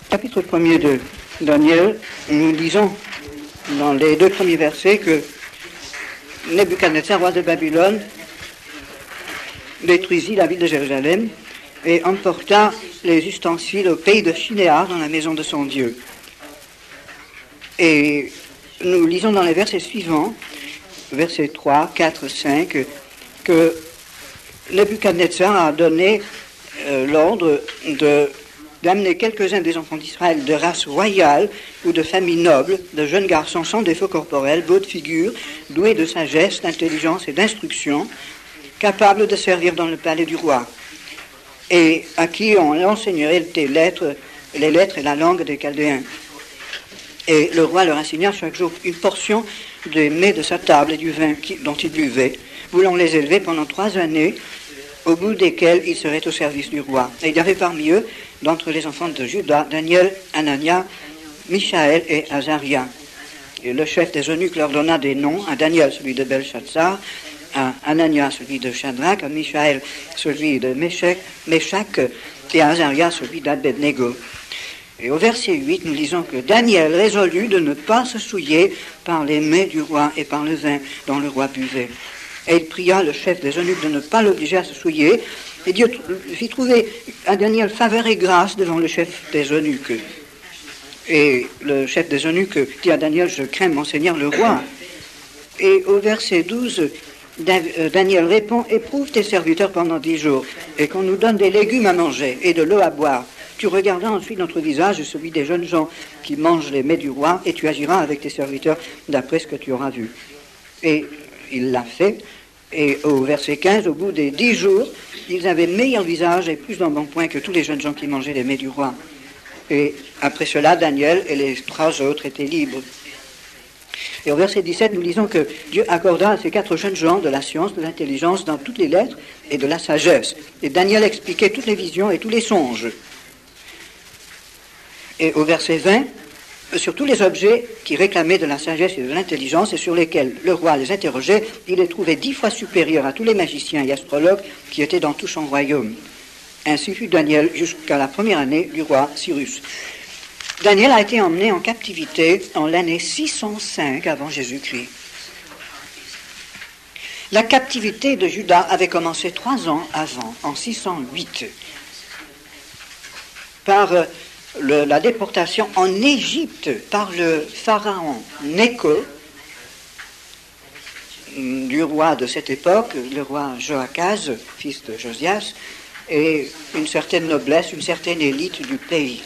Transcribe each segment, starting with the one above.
Chapitre 1er de Daniel, nous lisons dans les 2 premiers versets que Nebuchadnezzar, roi de Babylone, détruisit la ville de Jérusalem et emporta les ustensiles au pays de Shinéar, dans la maison de son Dieu. Et nous lisons dans les versets suivants, versets 3, 4, 5, que Nebuchadnezzar a donné l'ordre d'amener quelques-uns des enfants d'Israël de race royale ou de famille noble, de jeunes garçons sans défaut corporel, beaux de figure, doués de sagesse, d'intelligence et d'instruction, capables de servir dans le palais du roi, et à qui on enseignerait les lettres et la langue des Chaldéens. Et le roi leur enseigna chaque jour une portion des mets de sa table et du vin dont il buvait, voulant les élever pendant 3 années, au bout desquelles ils seraient au service du roi. Et il y avait parmi eux, d'entre les enfants de Juda, Daniel, Anania, Michaël et Azaria. Et le chef des eunuques leur donna des noms, à Daniel celui de Belshazzar, à Anania celui de Shadrach, à Michaël celui de Meshach et à Azaria celui d'Abednego. Et au verset 8, nous lisons que Daniel résolut de ne pas se souiller par les mets du roi et par le vin dont le roi buvait. Et il pria le chef des eunuques de ne pas l'obliger à se souiller. Et Dieu fit trouver à Daniel faveur et grâce devant le chef des eunuques. Et le chef des eunuques dit à Daniel, je crains mon Seigneur le roi. Et au verset 12, Daniel répond, éprouve tes serviteurs pendant 10 jours, et qu'on nous donne des légumes à manger et de l'eau à boire. Tu regarderas ensuite notre visage, celui des jeunes gens qui mangent les mets du roi, et tu agiras avec tes serviteurs d'après ce que tu auras vu. Et il l'a fait. Et au verset 15, au bout des 10 jours, ils avaient meilleur visage et plus d'embonpoint que tous les jeunes gens qui mangeaient les mets du roi. Et après cela, Daniel et les 3 autres étaient libres. Et au verset 17, nous lisons que Dieu accorda à ces 4 jeunes gens de la science, de l'intelligence dans toutes les lettres et de la sagesse. Et Daniel expliquait toutes les visions et tous les songes. Et au verset 20, sur tous les objets qui réclamaient de la sagesse et de l'intelligence et sur lesquels le roi les interrogeait, il les trouvait 10 fois supérieurs à tous les magiciens et astrologues qui étaient dans tout son royaume. Ainsi fut Daniel jusqu'à la première année du roi Cyrus. Daniel a été emmené en captivité en l'année 605 avant Jésus-Christ. La captivité de Juda avait commencé 3 ans avant, en 608, par la déportation en Égypte par le pharaon Nécho, du roi de cette époque, le roi Joachaz, fils de Josias, et une certaine noblesse, une certaine élite du pays.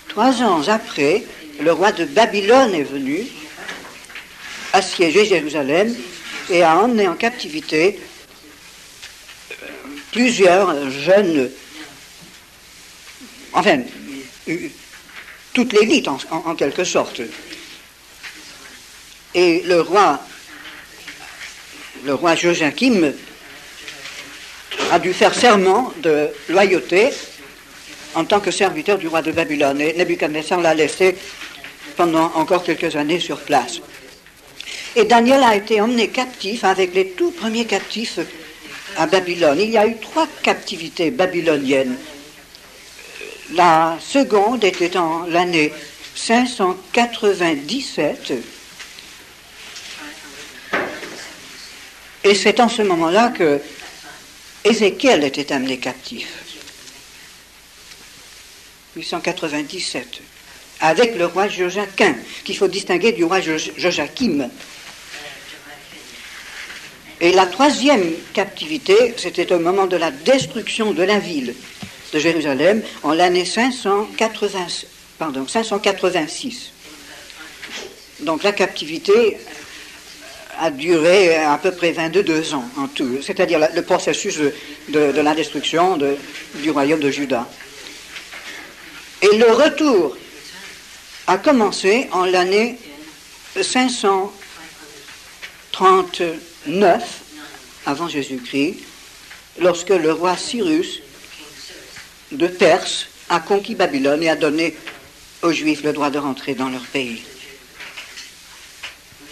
3 ans après, le roi de Babylone est venu assiéger Jérusalem et a emmené en captivité plusieurs jeunes, enfin, toute l'élite en quelque sorte. Et le roi Joachim a dû faire serment de loyauté en tant que serviteur du roi de Babylone. Et Nebuchadnezzar l'a laissé pendant encore quelques années sur place. Et Daniel a été emmené captif avec les tout premiers captifs à Babylone. Il y a eu 3 captivités babyloniennes. La seconde était en l'année 597, et c'est en ce moment-là que Ézéchiel était amené captif. 897, avec le roi Joachim, qu'il faut distinguer du roi Joachim. Et la 3e captivité, c'était au moment de la destruction de la ville de Jérusalem en l'année 586. Donc la captivité a duré à peu près 22 ans en tout, c'est-à-dire le processus de la destruction du royaume de Juda. Et le retour a commencé en l'année 539 avant Jésus-Christ, lorsque le roi Cyrus de Perse a conquis Babylone et a donné aux Juifs le droit de rentrer dans leur pays.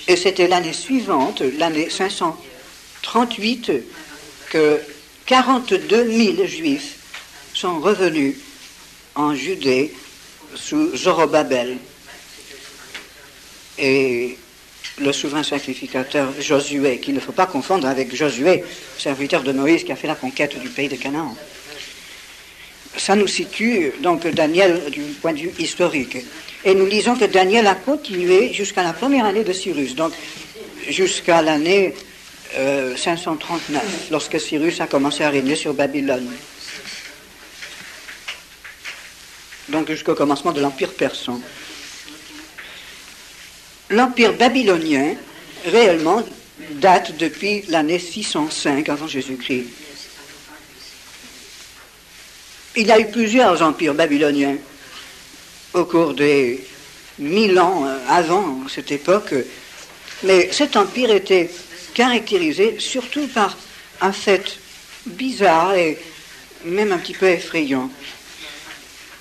Et c'était l'année suivante, l'année 538, que 42 000 Juifs sont revenus en Judée sous Zorobabel. Et le souverain sacrificateur Josué, qu'il ne faut pas confondre avec Josué, serviteur de Moïse qui a fait la conquête du pays de Canaan. Ça nous situe donc Daniel du point de vue historique. Et nous lisons que Daniel a continué jusqu'à la première année de Cyrus, donc jusqu'à l'année 539, lorsque Cyrus a commencé à régner sur Babylone. Donc jusqu'au commencement de l'Empire persan. L'Empire babylonien, réellement, date depuis l'année 605 avant Jésus-Christ. Il y a eu plusieurs empires babyloniens au cours des 1000 ans avant cette époque, mais cet empire était caractérisé surtout par un fait bizarre et même un petit peu effrayant.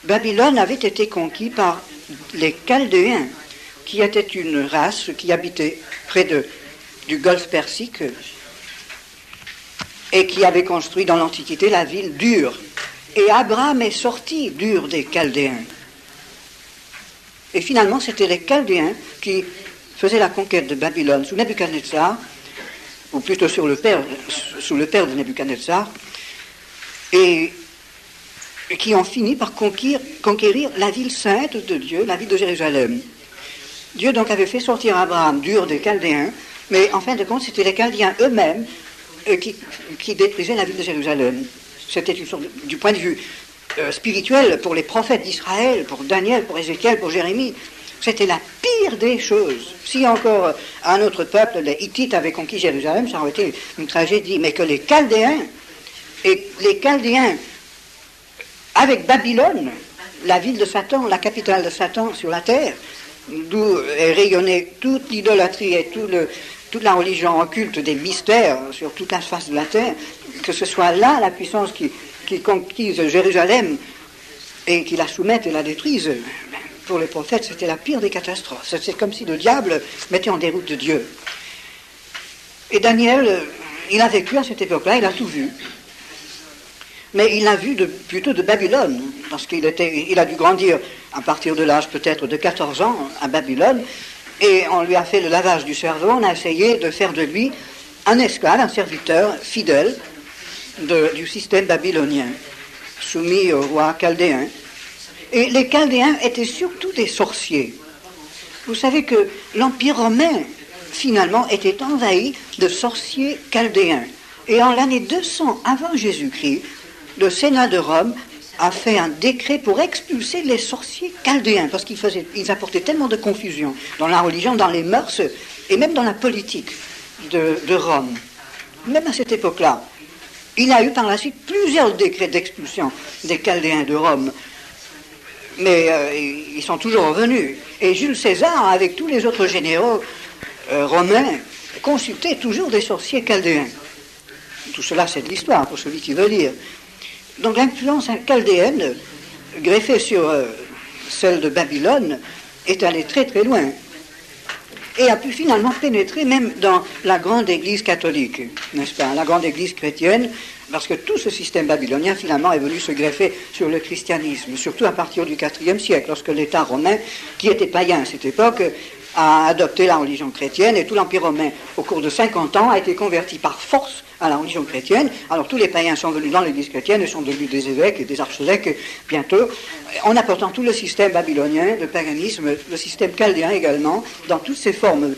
Babylone avait été conquis par les Chaldéens, qui étaient une race qui habitait près du golfe Persique et qui avait construit dans l'Antiquité la ville d'Ur. Et Abraham est sorti d'Ur des Chaldéens. Et finalement, c'était les Chaldéens qui faisaient la conquête de Babylone sous Nebuchadnezzar, ou plutôt sous le père de Nebuchadnezzar, et qui ont fini par conquérir la ville sainte de Dieu, la ville de Jérusalem. Dieu donc avait fait sortir Abraham d'Ur des Chaldéens, mais en fin de compte, c'était les Chaldéens eux-mêmes qui détruisaient la ville de Jérusalem. C'était une sorte du point de vue spirituel pour les prophètes d'Israël, pour Daniel, pour Ézéchiel, pour Jérémie. C'était la pire des choses. Si encore un autre peuple, les Hittites, avaient conquis Jérusalem, ça aurait été une tragédie. Mais que les Chaldéens, avec Babylone, la ville de Satan, la capitale de Satan sur la terre, d'où est rayonnée toute l'idolâtrie et toute la religion occulte des mystères sur toute la face de la terre, que ce soit là la puissance qui conquise Jérusalem et qui la soumette et la détruise, pour les prophètes, c'était la pire des catastrophes. C'est comme si le diable mettait en déroute de Dieu. Et Daniel, il a vécu à cette époque-là, il a tout vu. Mais il l'a vu plutôt de Babylone, parce qu'il a dû grandir à partir de l'âge peut-être de 14 ans à Babylone, et on lui a fait le lavage du cerveau, on a essayé de faire de lui un esclave, un serviteur fidèle du système babylonien, soumis au roi chaldéen. Et les Chaldéens étaient surtout des sorciers. Vous savez que l'Empire romain, finalement, était envahi de sorciers chaldéens. Et en l'année 200 avant Jésus-Christ, le Sénat de Rome a fait un décret pour expulser les sorciers chaldéens, parce qu'ils apportaient tellement de confusion dans la religion, dans les mœurs, et même dans la politique de Rome. Même à cette époque-là, il y a eu par la suite plusieurs décrets d'expulsion des Chaldéens de Rome. Mais ils sont toujours revenus. Et Jules César, avec tous les autres généraux romains, consultait toujours des sorciers chaldéens. Tout cela, c'est de l'histoire, pour celui qui veut lire. Donc l'influence chaldéenne, greffée sur celle de Babylone, est allée très très loin. Et a pu finalement pénétrer même dans la grande église catholique, n'est-ce pas, la grande église chrétienne, parce que tout ce système babylonien finalement est venu se greffer sur le christianisme, surtout à partir du IVe siècle, lorsque l'État romain, qui était païen à cette époque, a adopté la religion chrétienne, et tout l'Empire romain, au cours de 50 ans, a été converti par force à la religion chrétienne. Alors tous les païens sont venus dans l'église chrétienne et sont devenus des évêques et des archevêques bientôt, en apportant tout le système babylonien de paganisme, le système chaldéen également, dans toutes ses formes,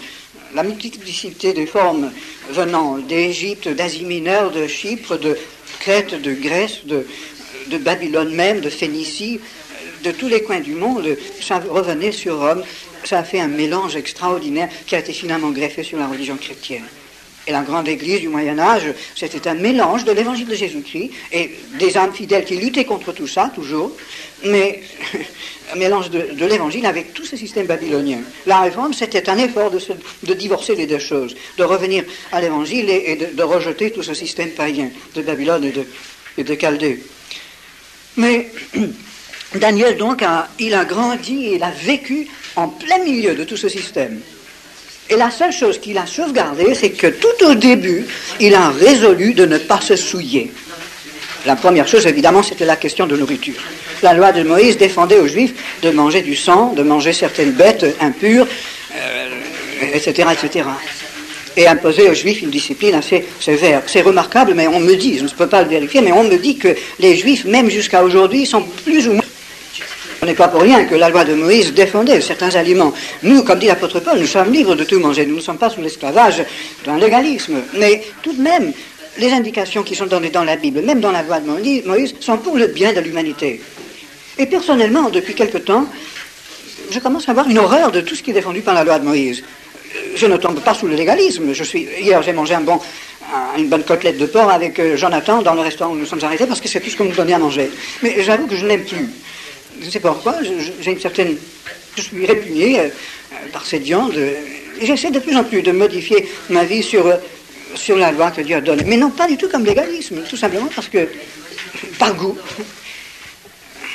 la multiplicité des formes venant d'Égypte, d'Asie mineure, de Chypre, de Crète, de Grèce, de Babylone même, de Phénicie, de tous les coins du monde, ça revenait sur Rome. Ça a fait un mélange extraordinaire qui a été finalement greffé sur la religion chrétienne. Et la grande église du Moyen-Âge, c'était un mélange de l'évangile de Jésus-Christ et des âmes fidèles qui luttaient contre tout ça, toujours, mais un mélange de l'évangile avec tout ce système babylonien. La réforme, c'était un effort de divorcer les deux choses, de revenir à l'évangile et de rejeter tout ce système païen de Babylone et de Chaldée. Mais Daniel, donc, il a grandi, il a vécu en plein milieu de tout ce système. Et la seule chose qu'il a sauvegardée, c'est que tout au début, il a résolu de ne pas se souiller. La première chose, évidemment, c'était la question de nourriture. La loi de Moïse défendait aux Juifs de manger du sang, de manger certaines bêtes impures, etc., etc. Et imposait aux Juifs une discipline assez sévère. C'est remarquable, mais on me dit, je ne peux pas le vérifier, mais on me dit que les Juifs, même jusqu'à aujourd'hui, sont plus ou moins... Ce n'est pas pour rien que la loi de Moïse défendait certains aliments. Nous, comme dit l'apôtre Paul, nous sommes libres de tout manger. Nous ne sommes pas sous l'esclavage d'un légalisme. Mais tout de même, les indications qui sont données dans la Bible, même dans la loi de Moïse, sont pour le bien de l'humanité. Et personnellement, depuis quelque temps, je commence à avoir une horreur de tout ce qui est défendu par la loi de Moïse. Je ne tombe pas sous le légalisme. Hier, j'ai mangé une bonne côtelette de porc avec Jonathan dans le restaurant où nous sommes arrêtés parce que c'est tout ce qu'on nous donnait à manger. Mais j'avoue que je n'aime plus. Je ne sais pas pourquoi, je suis répugné par cette viande, et j'essaie de plus en plus de modifier ma vie sur la loi que Dieu a donnée. Mais non, pas du tout comme légalisme, tout simplement parce que, par goût.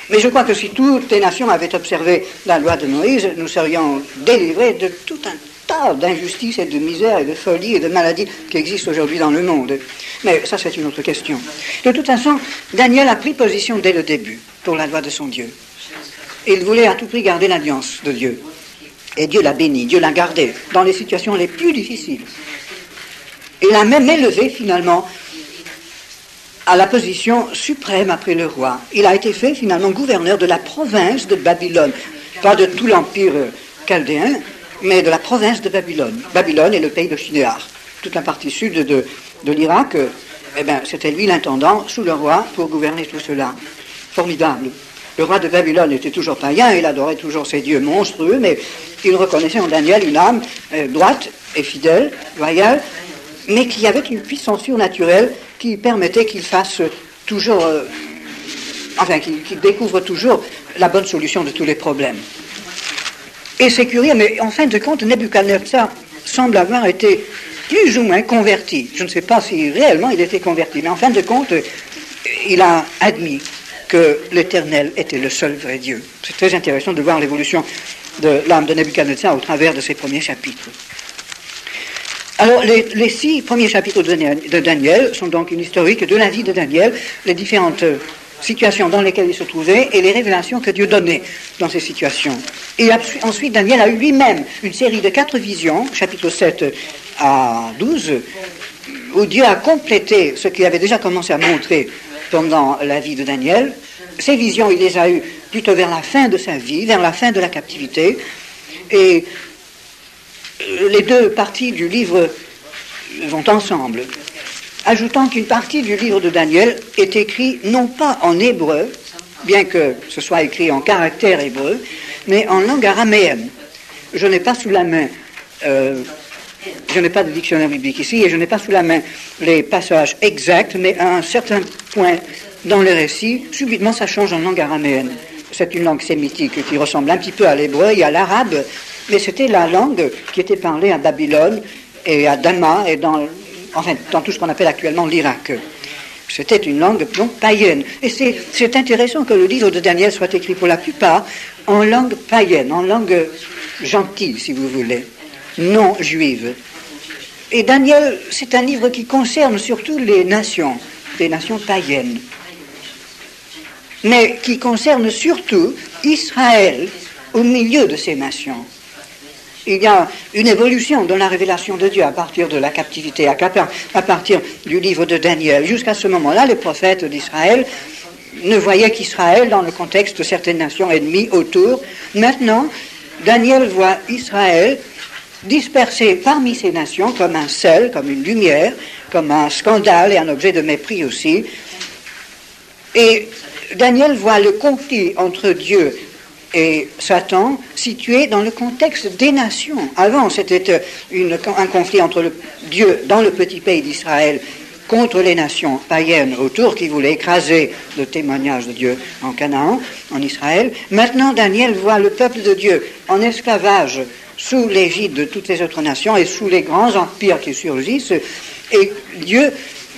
Mais je crois que si toutes les nations avaient observé la loi de Moïse, nous serions délivrés de tout un tas d'injustices et de misère et de folie et de maladies qui existent aujourd'hui dans le monde. Mais ça, c'est une autre question. De toute façon, Daniel a pris position dès le début pour la loi de son Dieu. Il voulait à tout prix garder l'alliance de Dieu. Et Dieu l'a béni, Dieu l'a gardé dans les situations les plus difficiles. Il l'a même élevé finalement à la position suprême après le roi. Il a été fait finalement gouverneur de la province de Babylone. Pas de tout l'empire chaldéen, mais de la province de Babylone. Babylone est le pays de Shinéar. Toute la partie sud de l'Irak, c'était lui l'intendant sous le roi pour gouverner tout cela. Formidable. Le roi de Babylone était toujours païen, il adorait toujours ses dieux monstrueux, mais il reconnaissait en Daniel une âme droite et fidèle, loyale, mais qui avait une puissance surnaturelle qui permettait qu'il fasse toujours, qu'il découvre toujours la bonne solution de tous les problèmes. Et c'est curieux, mais en fin de compte, Nebuchadnezzar semble avoir été plus ou moins converti. Je ne sais pas si réellement il était converti, mais en fin de compte, il a admis que l'Éternel était le seul vrai Dieu. C'est très intéressant de voir l'évolution de l'âme de Nebuchadnezzar au travers de ces premiers chapitres. Alors, les 6 premiers chapitres de Daniel sont donc une historique de la vie de Daniel, les différentes situations dans lesquelles il se trouvait et les révélations que Dieu donnait dans ces situations. Et ensuite, Daniel a eu lui-même une série de 4 visions, chapitres 7 à 12, où Dieu a complété ce qu'il avait déjà commencé à montrer pendant la vie de Daniel. Ces visions, il les a eues plutôt vers la fin de sa vie, vers la fin de la captivité. Et les 2 parties du livre vont ensemble. Ajoutant qu'une partie du livre de Daniel est écrite non pas en hébreu, bien que ce soit écrit en caractère hébreu, mais en langue araméenne. Je n'ai pas sous la main, je n'ai pas de dictionnaire biblique ici, et je n'ai pas sous la main les passages exacts, mais à un certain point dans le récit, subitement ça change en langue araméenne. C'est une langue sémitique qui ressemble un petit peu à l'hébreu et à l'arabe, mais c'était la langue qui était parlée à Babylone et à Damas et dans tout ce qu'on appelle actuellement l'Irak. C'était une langue donc païenne. Et c'est intéressant que le livre de Daniel soit écrit pour la plupart en langue païenne, en langue gentille, si vous voulez, non juive. Et Daniel, c'est un livre qui concerne surtout les nations païennes, mais qui concerne surtout Israël au milieu de ces nations. Il y a une évolution dans la révélation de Dieu à partir de la captivité, à partir du livre de Daniel. Jusqu'à ce moment-là, les prophètes d'Israël ne voyaient qu'Israël dans le contexte de certaines nations ennemies autour. Maintenant, Daniel voit Israël dispersé parmi ces nations comme un sel, comme une lumière, comme un scandale et un objet de mépris aussi. Et Daniel voit le conflit entre Dieu et Satan situé dans le contexte des nations. Avant, c'était un conflit entre Dieu dans le petit pays d'Israël contre les nations païennes autour qui voulaient écraser le témoignage de Dieu en Canaan, en Israël. Maintenant, Daniel voit le peuple de Dieu en esclavage sous l'égide de toutes les autres nations et sous les grands empires qui surgissent. Et Dieu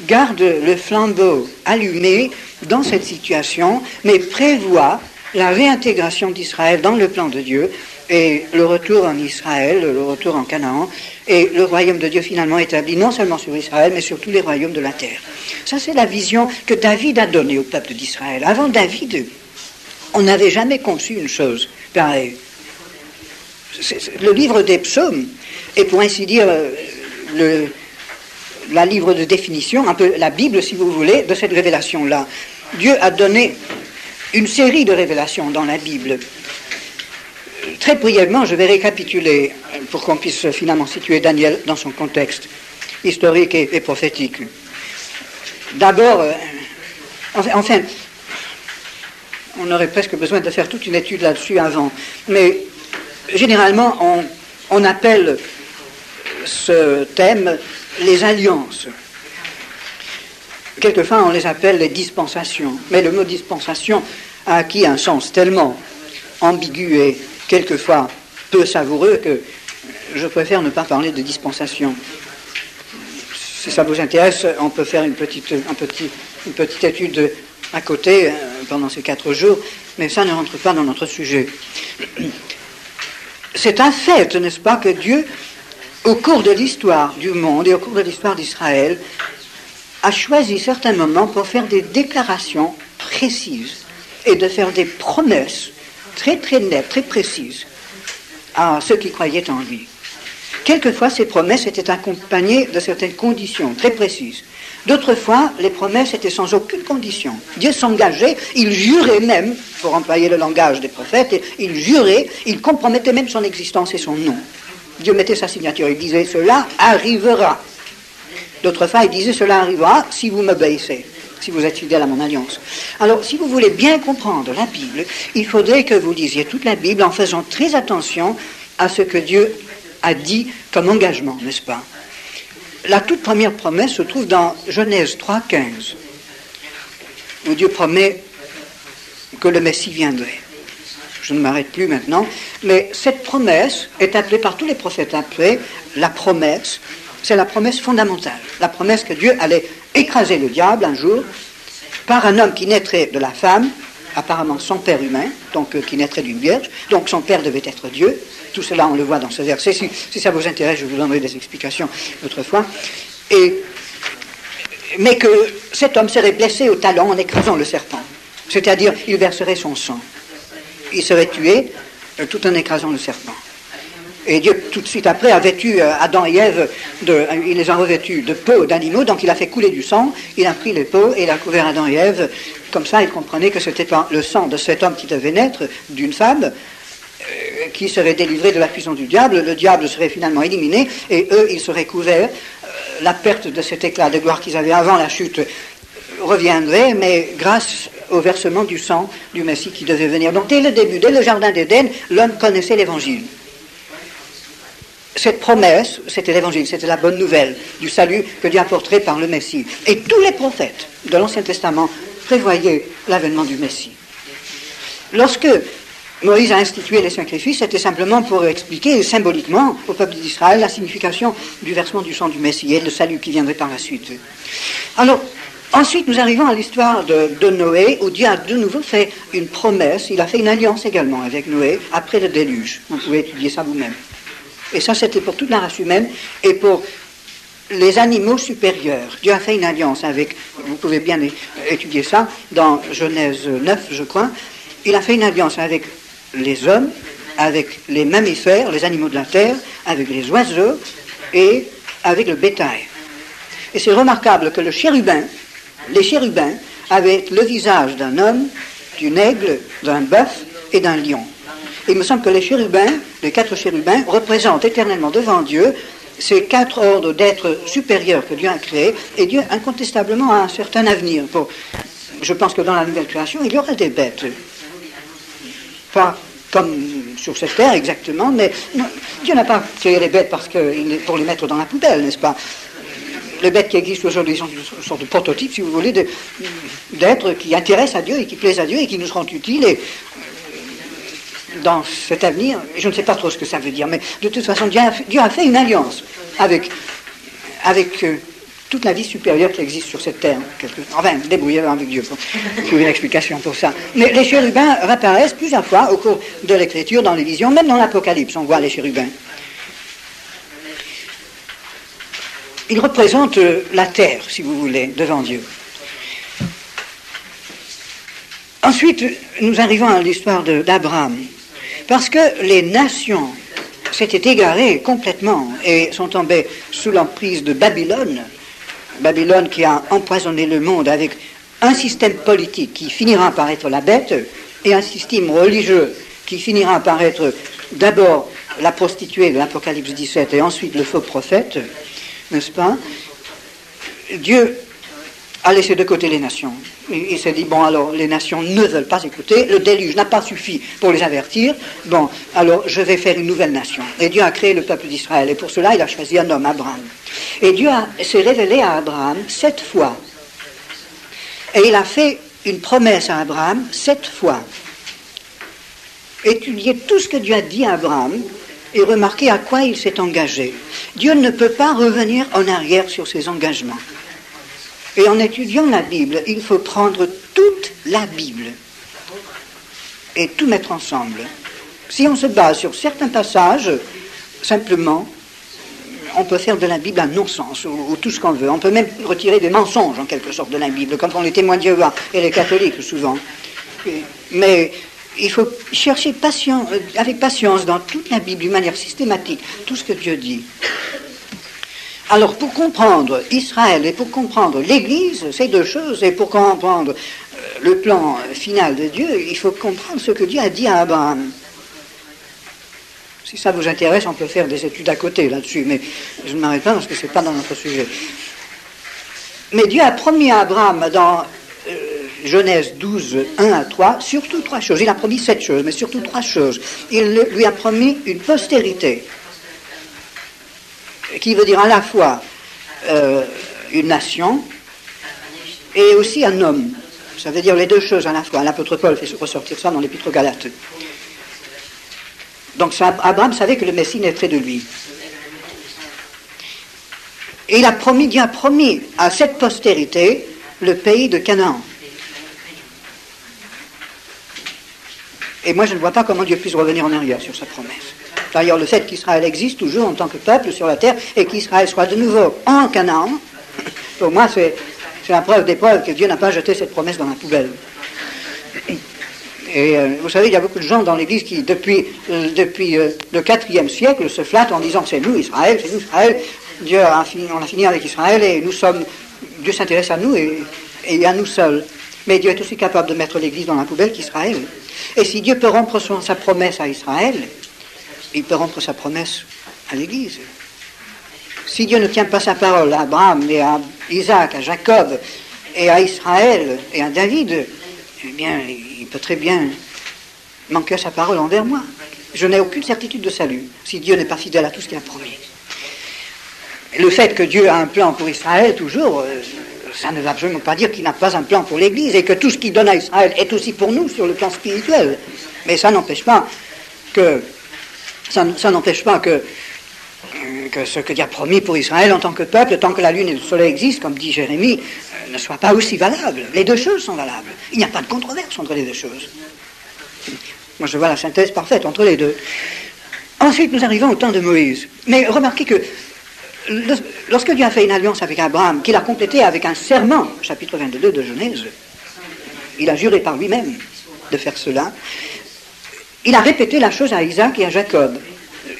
garde le flambeau allumé dans cette situation, mais prévoit la réintégration d'Israël dans le plan de Dieu et le retour en Israël, le retour en Canaan, et le royaume de Dieu finalement établi non seulement sur Israël, mais sur tous les royaumes de la terre. Ça, c'est la vision que David a donnée au peuple d'Israël. Avant David, on n'avait jamais conçu une chose pareille. Le livre des psaumes est, pour ainsi dire, la livre de définition, un peu la Bible, si vous voulez, de cette révélation-là. Dieu a donné une série de révélations dans la Bible. Très brièvement, je vais récapituler pour qu'on puisse finalement situer Daniel dans son contexte historique et prophétique. D'abord, enfin, on aurait presque besoin de faire toute une étude là-dessus avant, mais généralement, on appelle ce thème les alliances. Quelquefois, on les appelle les dispensations, mais le mot dispensation a acquis un sens tellement ambigu et quelquefois peu savoureux que je préfère ne pas parler de dispensation. Si ça vous intéresse, on peut faire une petite étude à côté pendant ces 4 jours, mais ça ne rentre pas dans notre sujet. C'est un fait, n'est-ce pas, que Dieu, au cours de l'histoire du monde et au cours de l'histoire d'Israël, a choisi certains moments pour faire des déclarations précises et de faire des promesses très très nettes, très précises à ceux qui croyaient en lui. Quelquefois, ces promesses étaient accompagnées de certaines conditions très précises. D'autres fois, les promesses étaient sans aucune condition. Dieu s'engageait, il jurait même, pour employer le langage des prophètes, il jurait, il compromettait même son existence et son nom. Dieu mettait sa signature, il disait « cela arrivera ». D'autres fois, il disait « cela arrivera si vous m'obéissez ». Si vous êtes fidèle à mon alliance. Alors, si vous voulez bien comprendre la Bible, il faudrait que vous lisiez toute la Bible en faisant très attention à ce que Dieu a dit comme engagement, n'est-ce pas? La toute première promesse se trouve dans Genèse 3,15, où Dieu promet que le Messie viendrait. Je ne m'arrête plus maintenant, mais cette promesse est appelée par tous les prophètes après la promesse. C'est la promesse fondamentale, la promesse que Dieu allait écraser le diable un jour par un homme qui naîtrait de la femme, apparemment son père humain, donc qui naîtrait d'une vierge, donc son père devait être Dieu. Tout cela, on le voit dans ce verset. Si ça vous intéresse, je vous donnerai des explications autrefois. Mais que cet homme serait blessé au talon en écrasant le serpent. C'est-à-dire, il verserait son sang. Il serait tué tout en écrasant le serpent. Et Dieu, tout de suite après, a vêtu Adam et Ève, il les a revêtus de peaux d'animaux, donc il a fait couler du sang, il a pris les peaux et il a couvert Adam et Ève. Comme ça, il comprenait que c'était pas le sang de cet homme qui devait naître d'une femme, qui serait délivré de la puissance du diable. Le diable serait finalement éliminé, et eux, ils seraient couverts. La perte de cet éclat de gloire qu'ils avaient avant la chute reviendrait, mais grâce au versement du sang du Messie qui devait venir. Donc dès le début, dès le jardin d'Éden, l'homme connaissait l'Évangile. Cette promesse, c'était l'Évangile, c'était la bonne nouvelle du salut que Dieu apporterait par le Messie. Et tous les prophètes de l'Ancien Testament prévoyaient l'avènement du Messie. Lorsque Moïse a institué les sacrifices, c'était simplement pour expliquer symboliquement au peuple d'Israël la signification du versement du sang du Messie et le salut qui viendrait par la suite. Alors, ensuite, nous arrivons à l'histoire de Noé, où Dieu a de nouveau fait une promesse. Il a fait une alliance également avec Noé après le déluge. Vous pouvez étudier ça vous-même. Et ça, c'était pour toute la race humaine et pour les animaux supérieurs. Dieu a fait une alliance avec, vous pouvez bien étudier ça, dans Genèse 9, je crois. Il a fait une alliance avec les hommes, avec les mammifères, les animaux de la terre, avec les oiseaux et avec le bétail. Et c'est remarquable que les chérubins avaient le visage d'un homme, d'une aigle, d'un bœuf et d'un lion. Et il me semble que les chérubins, les 4 chérubins, représentent éternellement devant Dieu ces 4 ordres d'êtres supérieurs que Dieu a créés, et Dieu incontestablement a un certain avenir. Je pense que dans la nouvelle création, il y aura des bêtes. Pas comme sur cette terre exactement, mais non, Dieu n'a pas créé les bêtes pour les mettre dans la poubelle, n'est-ce pas? Les bêtes qui existent aujourd'hui sont une sorte de prototype, si vous voulez, d'êtres qui intéressent à Dieu et qui plaisent à Dieu et qui nous seront utiles. Et dans cet avenir, je ne sais pas trop ce que ça veut dire, mais de toute façon, Dieu a fait une alliance avec toute la vie supérieure qui existe sur cette terre. Enfin, débrouillez-vous avec Dieu pour trouver une explication pour ça. Mais les chérubins réapparaissent plusieurs fois au cours de l'écriture, dans les visions, même dans l'Apocalypse, on voit les chérubins. Ils représentent la terre, si vous voulez, devant Dieu. Ensuite, nous arrivons à l'histoire d'Abraham. Parce que les nations s'étaient égarées complètement et sont tombées sous l'emprise de Babylone. Babylone qui a empoisonné le monde avec un système politique qui finira par être la bête et un système religieux qui finira par être d'abord la prostituée de l'Apocalypse 17 et ensuite le faux prophète, n'est-ce pas? Dieu a laissé de côté les nations. Il s'est dit, bon, alors, les nations ne veulent pas écouter, le déluge n'a pas suffi pour les avertir, bon, alors, je vais faire une nouvelle nation. Et Dieu a créé le peuple d'Israël, et pour cela, il a choisi un homme, Abraham. Et Dieu s'est révélé à Abraham 7 fois. Et il a fait une promesse à Abraham 7 fois. Étudiez tout ce que Dieu a dit à Abraham, et remarquez à quoi il s'est engagé. Dieu ne peut pas revenir en arrière sur ses engagements. Et en étudiant la Bible, il faut prendre toute la Bible et tout mettre ensemble. Si on se base sur certains passages, simplement, on peut faire de la Bible un non-sens, ou tout ce qu'on veut. On peut même retirer des mensonges, en quelque sorte, de la Bible, comme font les témoins de Jéhovah et les catholiques, souvent. Mais il faut chercher avec patience dans toute la Bible, d'une manière systématique, tout ce que Dieu dit. Alors, pour comprendre Israël et pour comprendre l'Église, ces deux choses, et pour comprendre le plan final de Dieu, il faut comprendre ce que Dieu a dit à Abraham. Si ça vous intéresse, on peut faire des études à côté là-dessus, mais je ne m'arrête pas parce que ce n'est pas dans notre sujet. Mais Dieu a promis à Abraham dans Genèse 12, 1 à 3, surtout 3 choses. Il a promis 7 choses, mais surtout 3 choses. Il lui a promis une postérité, qui veut dire à la fois une nation et aussi un homme. Ça veut dire les deux choses à la fois. L'apôtre Paul fait ressortir ça dans l'Épître aux Galates. Donc Abraham savait que le Messie naîtrait de lui. Et Dieu a promis à cette postérité le pays de Canaan. Et moi je ne vois pas comment Dieu puisse revenir en arrière sur sa promesse. D'ailleurs, le fait qu'Israël existe toujours en tant que peuple sur la terre et qu'Israël soit de nouveau en Canaan, pour moi, c'est la preuve des preuves que Dieu n'a pas jeté cette promesse dans la poubelle. Et vous savez, il y a beaucoup de gens dans l'Église qui, depuis le IVe siècle, se flattent en disant que c'est nous, Israël, on a fini avec Israël et Dieu s'intéresse à nous et à nous seuls. Mais Dieu est aussi capable de mettre l'Église dans la poubelle qu'Israël. Et si Dieu peut rompre sa promesse à Israël, il peut rompre sa promesse à l'Église. Si Dieu ne tient pas sa parole à Abraham et à Isaac, à Jacob et à Israël et à David, eh bien, il peut très bien manquer à sa parole envers moi. Je n'ai aucune certitude de salut si Dieu n'est pas fidèle à tout ce qu'il a promis. Le fait que Dieu a un plan pour Israël, toujours, ça ne veut absolument pas dire qu'il n'a pas un plan pour l'Église et que tout ce qu'il donne à Israël est aussi pour nous sur le plan spirituel. Mais ça n'empêche pas que ce que Dieu a promis pour Israël en tant que peuple, tant que la lune et le soleil existent, comme dit Jérémie, ne soit pas aussi valable. Les deux choses sont valables. Il n'y a pas de controverse entre les deux choses. Moi, je vois la synthèse parfaite entre les deux. Ensuite, nous arrivons au temps de Moïse. Mais remarquez que lorsque Dieu a fait une alliance avec Abraham, qu'il a complétée avec un serment, chapitre 22 de Genèse, il a juré par lui-même de faire cela. Il a répété la chose à Isaac et à Jacob.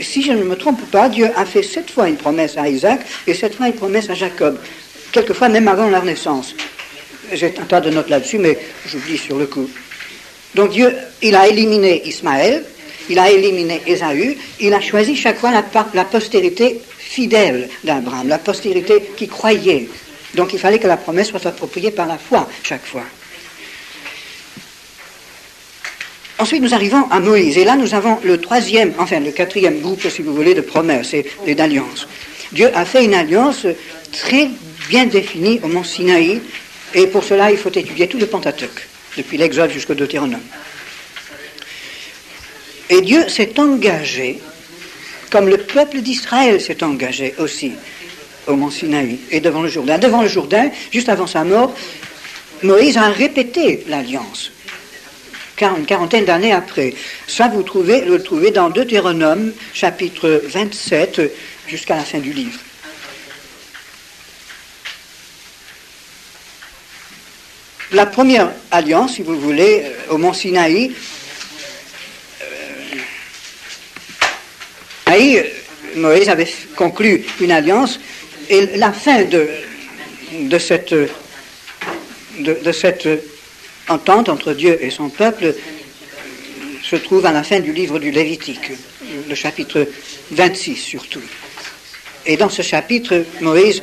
Si je ne me trompe pas, Dieu a fait 7 fois une promesse à Isaac et 7 fois une promesse à Jacob. Quelquefois même avant leur naissance. J'ai un tas de notes là-dessus, mais j'oublie sur le coup. Donc Dieu, il a éliminé Ismaël, il a éliminé Ésaü, il a choisi chaque fois la postérité fidèle d'Abraham, la postérité qui croyait. Donc il fallait que la promesse soit appropriée par la foi chaque fois. Ensuite, nous arrivons à Moïse. Et là, nous avons le quatrième groupe, si vous voulez, de promesses et d'alliances. Dieu a fait une alliance très bien définie au mont Sinaï. Et pour cela, il faut étudier tout le Pentateuque, depuis l'Exode jusqu'au Deutéronome. Et Dieu s'est engagé, comme le peuple d'Israël s'est engagé aussi, au mont Sinaï et devant le Jourdain. Devant le Jourdain, juste avant sa mort, Moïse a répété l'alliance. Une quarantaine d'années après. Ça, vous le trouvez dans Deutéronome, chapitre 27, jusqu'à la fin du livre. La première alliance, si vous voulez, au mont Sinaï, Moïse avait conclu une alliance, et la fin de cette entente entre Dieu et son peuple se trouve à la fin du livre du Lévitique, le chapitre 26 surtout. Et dans ce chapitre, Moïse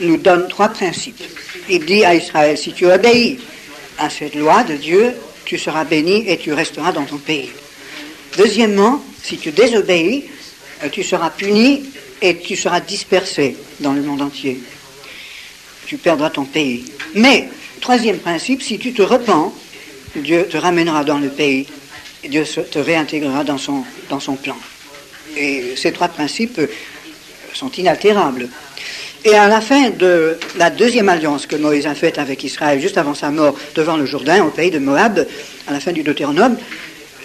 nous donne 3 principes. Il dit à Israël, si tu obéis à cette loi de Dieu, tu seras béni et tu resteras dans ton pays. Deuxièmement, si tu désobéis, tu seras puni et tu seras dispersé dans le monde entier. Tu perdras ton pays. Mais, troisième principe, si tu te repens, Dieu te ramènera dans le pays et Dieu te réintégrera dans son plan. Et ces 3 principes sont inaltérables. Et à la fin de la deuxième alliance que Moïse a faite avec Israël, juste avant sa mort devant le Jourdain, au pays de Moab, à la fin du Deutéronome,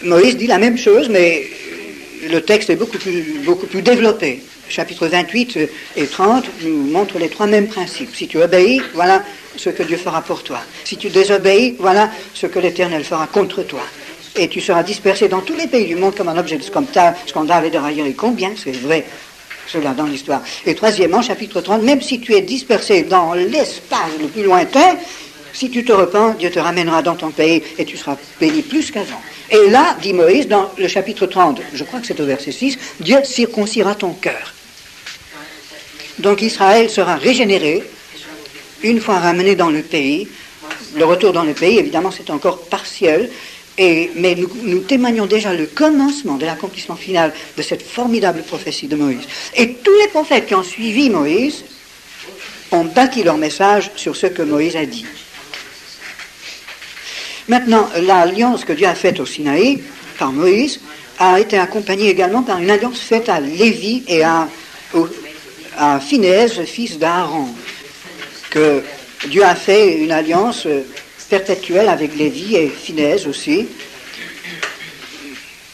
Moïse dit la même chose, mais le texte est beaucoup plus développé. Chapitres 28 et 30 nous montrent les 3 mêmes principes. Si tu obéis, voilà ce que Dieu fera pour toi. Si tu désobéis, voilà ce que l'Éternel fera contre toi. Et tu seras dispersé dans tous les pays du monde comme un objet de scandale et de raillerie. Combien c'est vrai cela dans l'histoire. Et troisièmement, chapitre 30, même si tu es dispersé dans l'espace le plus lointain, si tu te repens, Dieu te ramènera dans ton pays et tu seras béni plus qu'avant. Et là, dit Moïse, dans le chapitre 30, je crois que c'est au verset 6, Dieu circoncira ton cœur. Donc Israël sera régénéré une fois ramené dans le pays. Le retour dans le pays, évidemment, c'est encore partiel. Mais nous témoignons déjà le commencement de l'accomplissement final de cette formidable prophétie de Moïse. Et tous les prophètes qui ont suivi Moïse ont bâti leur message sur ce que Moïse a dit. Maintenant, l'alliance que Dieu a faite au Sinaï par Moïse a été accompagnée également par une alliance faite à Lévi et à Phinéas, fils d'Aaron, que Dieu a fait une alliance perpétuelle avec Lévi et Phinéas aussi,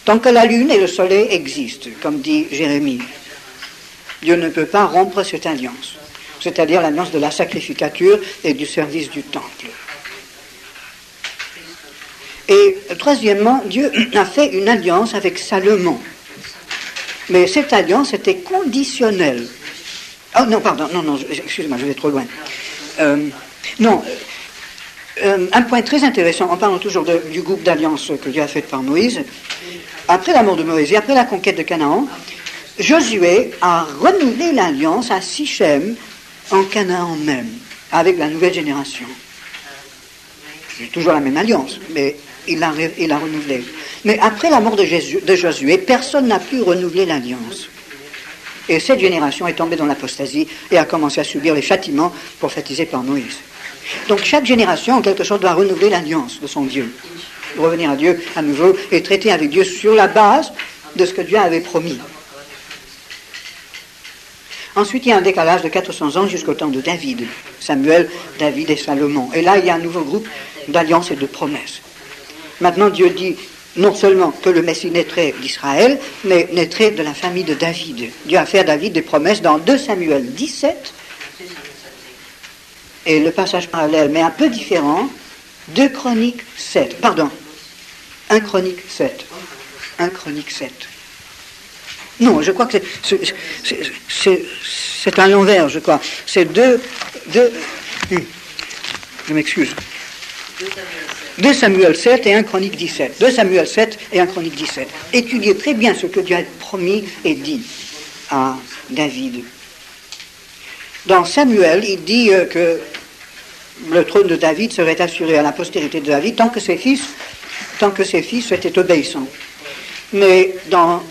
tant que la lune et le soleil existent, comme dit Jérémie. Dieu ne peut pas rompre cette alliance, c'est-à-dire l'alliance de la sacrificature et du service du temple. Et troisièmement, Dieu a fait une alliance avec Salomon. Mais cette alliance était conditionnelle. Oh non, pardon, non, excusez-moi, je vais trop loin. Un point très intéressant, en parlant toujours du groupe d'alliance que Dieu a fait par Moïse, après la mort de Moïse et après la conquête de Canaan, Josué a renouvelé l'alliance à Sichem, en Canaan même, avec la nouvelle génération. C'est toujours la même alliance, mais il l'a renouvelée. Mais après la mort de Josué, personne n'a pu renouveler l'alliance. Et cette génération est tombée dans l'apostasie et a commencé à subir les châtiments prophétisés par Moïse. Donc chaque génération, en quelque sorte, doit renouveler l'alliance de son Dieu. Revenir à Dieu à nouveau et traiter avec Dieu sur la base de ce que Dieu avait promis. Ensuite, il y a un décalage de 400 ans jusqu'au temps de David. Samuel, David et Salomon. Et là, il y a un nouveau groupe d'alliances et de promesses. Maintenant, Dieu dit non seulement que le Messie naîtrait d'Israël, mais naîtrait de la famille de David. Dieu a fait à David des promesses dans 2 Samuel 17, et le passage parallèle, mais un peu différent, 1 Chroniques 7. Non, je crois que c'est à l'envers, je crois. C'est je m'excuse. 2 Samuel 7 et 1 Chronique 17. 2 Samuel 7 et 1 Chronique 17. Étudiez très bien ce que Dieu a promis et dit à David. Dans Samuel, il dit que le trône de David serait assuré à la postérité de David tant que ses fils étaient obéissants. Mais dans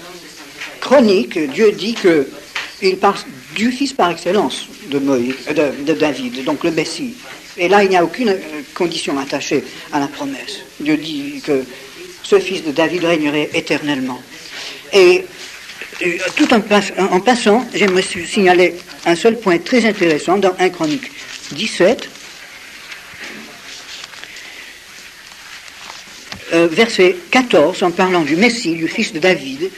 Chronique, Dieu dit qu'il parle du fils par excellence de David, donc le Messie. Et là, il n'y a aucune condition attachée à la promesse. Dieu dit que ce fils de David régnerait éternellement. Et Tout en passant, j'aimerais signaler un seul point très intéressant dans 1 Chronique 17, verset 14, en parlant du Messie, du fils de David.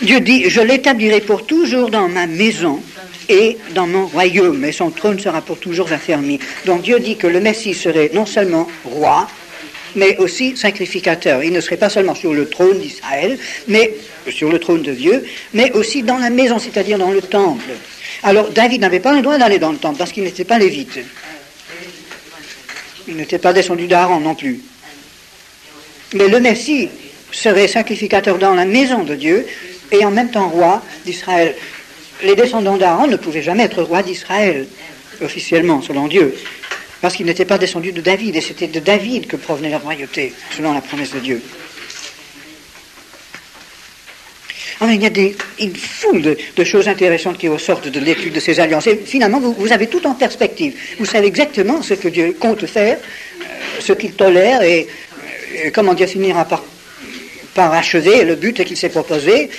Dieu dit, je l'établirai pour toujours dans ma maison et dans mon royaume, et son trône sera pour toujours affermi. Donc Dieu dit que le Messie serait non seulement roi, mais aussi sacrificateur. Il ne serait pas seulement sur le trône d'Israël, mais sur le trône de Dieu, mais aussi dans la maison, c'est-à-dire dans le temple. Alors David n'avait pas le droit d'aller dans le temple, parce qu'il n'était pas lévite. Il n'était pas descendu d'Aaron non plus. Mais le Messie serait sacrificateur dans la maison de Dieu, et en même temps roi d'Israël. Les descendants d'Aaron ne pouvaient jamais être rois d'Israël, officiellement, selon Dieu, parce qu'ils n'étaient pas descendus de David, et c'était de David que provenait la royauté, selon la promesse de Dieu. Alors, il y a une foule de choses intéressantes qui ressortent de l'étude de ces alliances. Et finalement, vous avez tout en perspective. Vous savez exactement ce que Dieu compte faire, ce qu'il tolère, et comment Dieu finira par achever le but qu'il s'est proposé.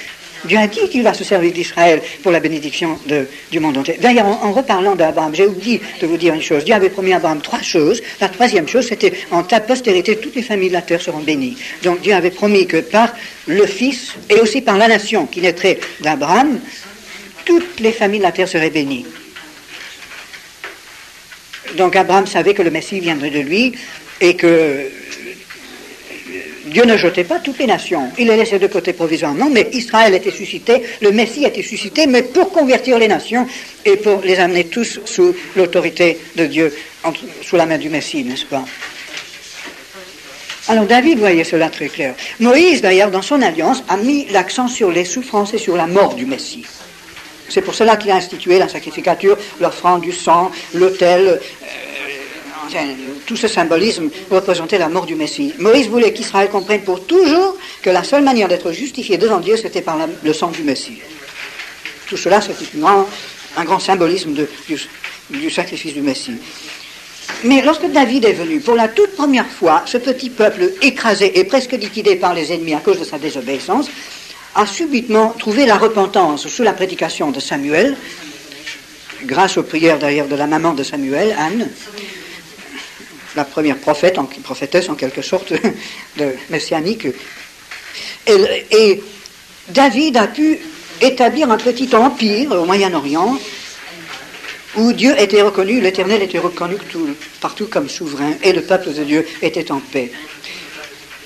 Dieu a dit qu'il va se servir d'Israël pour la bénédiction du monde entier. D'ailleurs, en reparlant d'Abraham, j'ai oublié de vous dire une chose. Dieu avait promis à Abraham 3 choses. La troisième chose, c'était en ta postérité, toutes les familles de la terre seront bénies. Donc Dieu avait promis que par le Fils et aussi par la nation qui naîtrait d'Abraham, toutes les familles de la terre seraient bénies. Donc Abraham savait que le Messie viendrait de lui et que Dieu ne jetait pas toutes les nations. Il les laissait de côté provisoirement, mais Israël était suscité, le Messie était suscité, mais pour convertir les nations et pour les amener tous sous l'autorité de Dieu, sous la main du Messie, n'est-ce pas? Alors David voyait cela très clair. Moïse, d'ailleurs, dans son alliance, a mis l'accent sur les souffrances et sur la mort du Messie. C'est pour cela qu'il a institué la sacrificature, l'offrande du sang, l'autel. Tout ce symbolisme représentait la mort du Messie. Moïse voulait qu'Israël comprenne pour toujours que la seule manière d'être justifié devant Dieu, c'était par le sang du Messie. Tout cela, c'était un grand symbolisme du sacrifice du Messie. Mais lorsque David est venu, pour la toute première fois, ce petit peuple écrasé et presque liquidé par les ennemis à cause de sa désobéissance, a subitement trouvé la repentance sous la prédication de Samuel, grâce aux prières d'ailleurs de la maman de Samuel, Anne, la première prophétesse en quelque sorte de messianique. Et David a pu établir un petit empire au Moyen-Orient où Dieu était reconnu, l'Éternel était reconnu partout comme souverain et le peuple de Dieu était en paix.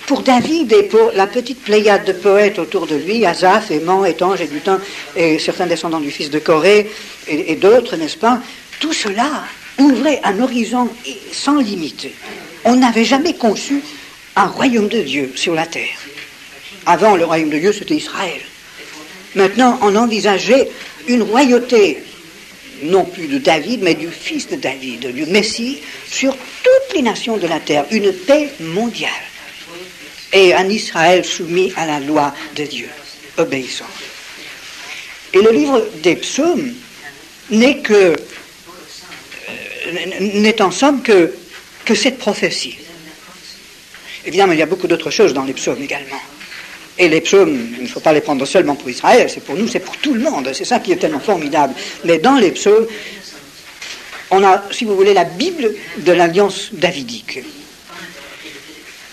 Pour David et pour la petite pléiade de poètes autour de lui, Asaph, Éman, Étange, Édutin et certains descendants du fils de Corée et d'autres, n'est-ce pas, tout cela ouvrait un horizon sans limite. On n'avait jamais conçu un royaume de Dieu sur la terre. Avant, le royaume de Dieu, c'était Israël. Maintenant, on envisageait une royauté, non plus de David, mais du fils de David, du Messie, sur toutes les nations de la terre, une paix mondiale. Et un Israël soumis à la loi de Dieu, obéissant. Et le livre des psaumes n'est en somme que cette prophétie. Évidemment, il y a beaucoup d'autres choses dans les psaumes également. Et les psaumes, il ne faut pas les prendre seulement pour Israël, c'est pour nous, c'est pour tout le monde. C'est ça qui est tellement formidable. Mais dans les psaumes, on a, si vous voulez, la Bible de l'alliance davidique.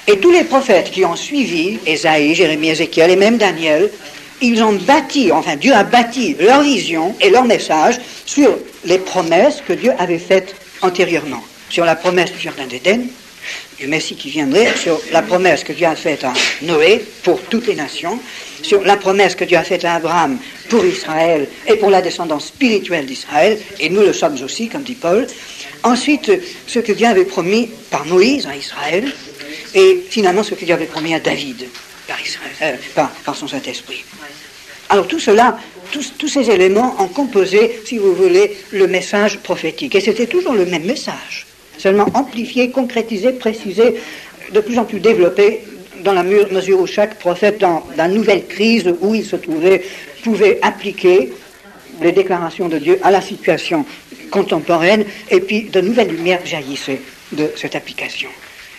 Et tous les prophètes qui ont suivi, Ésaïe, Jérémie, Ézéchiel et même Daniel, ils ont bâti, enfin Dieu a bâti leur vision et leur message sur les promesses que Dieu avait faites antérieurement. Sur la promesse du Jardin d'Éden, du Messie qui viendrait, sur la promesse que Dieu a faite à Noé pour toutes les nations, sur la promesse que Dieu a faite à Abraham pour Israël et pour la descendance spirituelle d'Israël, et nous le sommes aussi, comme dit Paul. Ensuite, ce que Dieu avait promis par Moïse à Israël, et finalement ce que Dieu avait promis à David par son Saint-Esprit. Alors tout cela, tous ces éléments ont composé, si vous voulez, le message prophétique. Et c'était toujours le même message, seulement amplifié, concrétisé, précisé, de plus en plus développé, dans la mesure où chaque prophète, dans la nouvelle crise où il se trouvait, pouvait appliquer les déclarations de Dieu à la situation contemporaine, et puis de nouvelles lumières jaillissaient de cette application.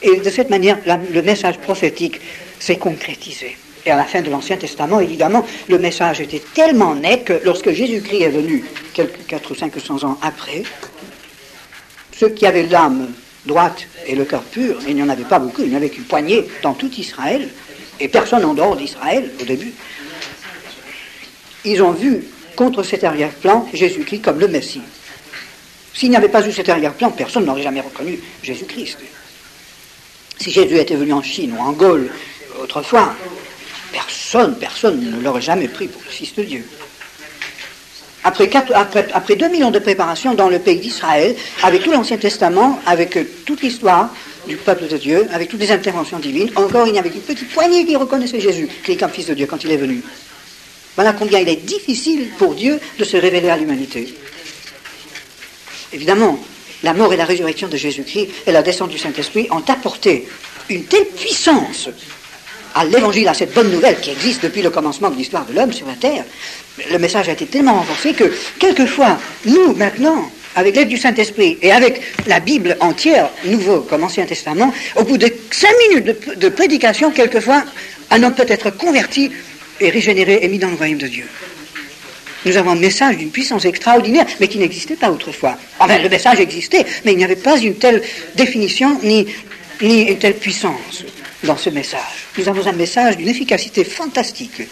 Et de cette manière, le message prophétique s'est concrétisé. Et à la fin de l'Ancien Testament, évidemment, le message était tellement net que lorsque Jésus-Christ est venu, quelques 400 ou 500 ans après, ceux qui avaient l'âme droite et le cœur pur, il n'y en avait pas beaucoup, il n'y avait qu'une poignée dans tout Israël, et personne en dehors d'Israël au début, ils ont vu contre cet arrière-plan Jésus-Christ comme le Messie. S'il n'y avait pas eu cet arrière-plan, personne n'aurait jamais reconnu Jésus-Christ. Si Jésus était venu en Chine ou en Gaule autrefois, personne ne l'aurait jamais pris pour le Fils de Dieu. Après 2000 ans de préparation dans le pays d'Israël, avec tout l'Ancien Testament, avec toute l'histoire du peuple de Dieu, avec toutes les interventions divines, encore il n'y avait qu'une petite poignée qui reconnaissait Jésus, qui est comme Fils de Dieu quand il est venu. Voilà combien il est difficile pour Dieu de se révéler à l'humanité. Évidemment, la mort et la résurrection de Jésus-Christ et la descente du Saint-Esprit ont apporté une telle puissance à l'évangile, à cette bonne nouvelle qui existe depuis le commencement de l'histoire de l'homme sur la terre. Le message a été tellement renforcé que, quelquefois, nous, maintenant, avec l'aide du Saint-Esprit et avec la Bible entière, Nouveau comme Ancien Testament, au bout de 5 minutes de prédication, quelquefois, un homme peut être converti et régénéré et mis dans le royaume de Dieu. Nous avons un message d'une puissance extraordinaire, mais qui n'existait pas autrefois. Enfin, le message existait, mais il n'y avait pas une telle définition, ni une telle puissance dans ce message. Nous avons un message d'une efficacité fantastique.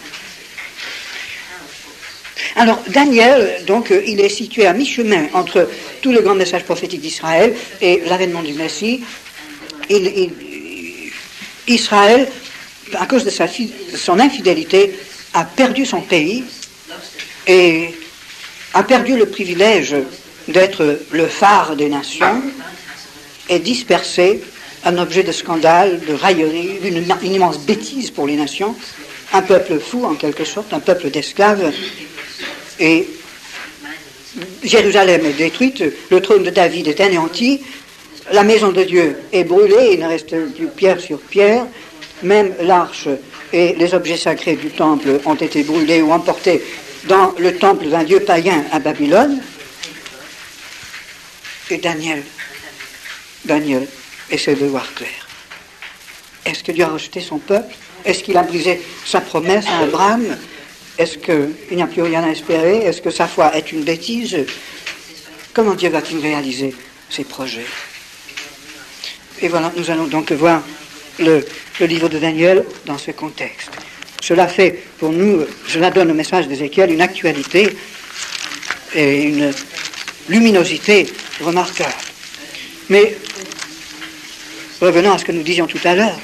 Alors, Daniel, donc, il est situé à mi-chemin entre tout le grand message prophétique d'Israël et l'avènement du Messie. Israël, à cause de son infidélité, a perdu son pays et a perdu le privilège d'être le phare des nations et dispersé, un objet de scandale, de raillerie, une immense bêtise pour les nations, un peuple fou en quelque sorte, un peuple d'esclaves. Et Jérusalem est détruite, le trône de David est anéanti, la maison de Dieu est brûlée, il ne reste plus pierre sur pierre, même l'arche et les objets sacrés du temple ont été brûlés ou emportés dans le temple d'un dieu païen à Babylone. Et Daniel essaie de voir clair. Est-ce que Dieu a rejeté son peuple? Est-ce qu'il a brisé sa promesse à Abraham? Est-ce qu'il n'y a plus rien à espérer? Est-ce que sa foi est une bêtise? Comment Dieu va-t-il réaliser ses projets? Et voilà, nous allons donc voir le livre de Daniel dans ce contexte. Cela fait pour nous, cela donne au message d'Ézéchiel une actualité et une luminosité remarquable. Mais revenons à ce que nous disions tout à l'heure,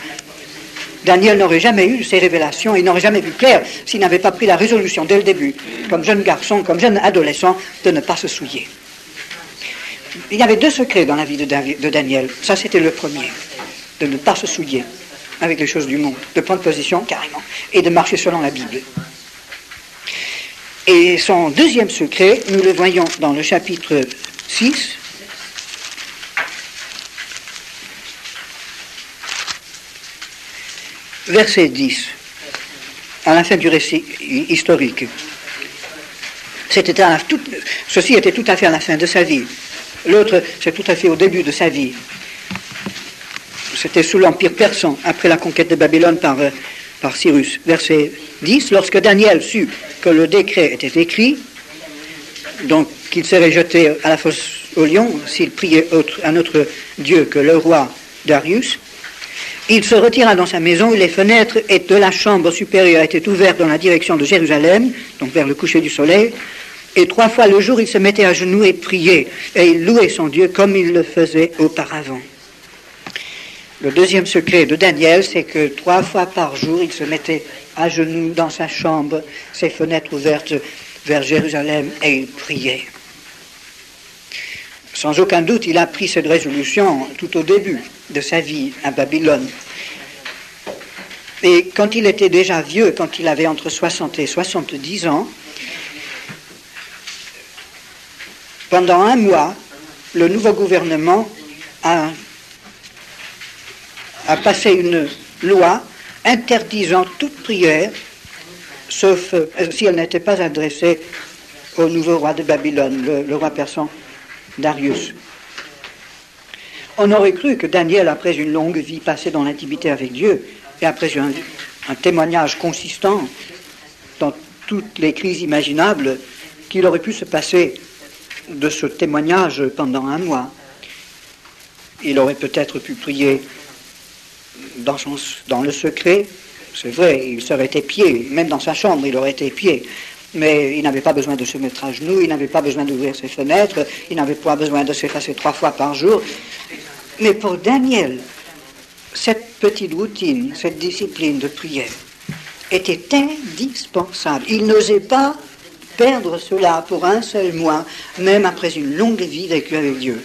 Daniel n'aurait jamais eu ces révélations, il n'aurait jamais vu clair s'il n'avait pas pris la résolution dès le début, comme jeune garçon, comme jeune adolescent, de ne pas se souiller. Il y avait 2 secrets dans la vie de Daniel. Ça, c'était le premier, de ne pas se souiller avec les choses du monde, de prendre position carrément, et de marcher selon la Bible. Et son deuxième secret, nous le voyons dans le chapitre 6, verset 10, à la fin du récit historique. Ceci était tout à fait à la fin de sa vie. L'autre, c'est tout à fait au début de sa vie. C'était sous l'Empire persan, après la conquête de Babylone par Cyrus. Verset 10, lorsque Daniel sut que le décret était écrit, donc qu'il serait jeté à la fosse au lion s'il priait un autre Dieu que le roi Darius, il se retira dans sa maison où les fenêtres de la chambre supérieure étaient ouvertes dans la direction de Jérusalem, donc vers le coucher du soleil, et 3 fois le jour il se mettait à genoux et priait, et il louait son Dieu comme il le faisait auparavant. Le deuxième secret de Daniel, c'est que 3 fois par jour, il se mettait à genoux dans sa chambre, ses fenêtres ouvertes vers Jérusalem, et il priait. Sans aucun doute, il a pris cette résolution tout au début de sa vie à Babylone. Et quand il était déjà vieux, quand il avait entre 60 et 70 ans, pendant 1 mois, le nouveau gouvernement a passé une loi interdisant toute prière, sauf si elle n'était pas adressée au nouveau roi de Babylone, le roi persan Darius. On aurait cru que Daniel, après une longue vie passée dans l'intimité avec Dieu, et après un témoignage consistant dans toutes les crises imaginables qu'il aurait pu se passer de ce témoignage pendant un mois. Il aurait peut-être pu prier dans le secret, c'est vrai, il serait épié, même dans sa chambre il aurait été épié, mais il n'avait pas besoin de se mettre à genoux, il n'avait pas besoin d'ouvrir ses fenêtres, il n'avait pas besoin de s'effacer 3 fois par jour. Mais pour Daniel, cette petite routine, cette discipline de prière était indispensable. Il n'osait pas perdre cela pour un seul mois, même après une longue vie vécue avec Dieu.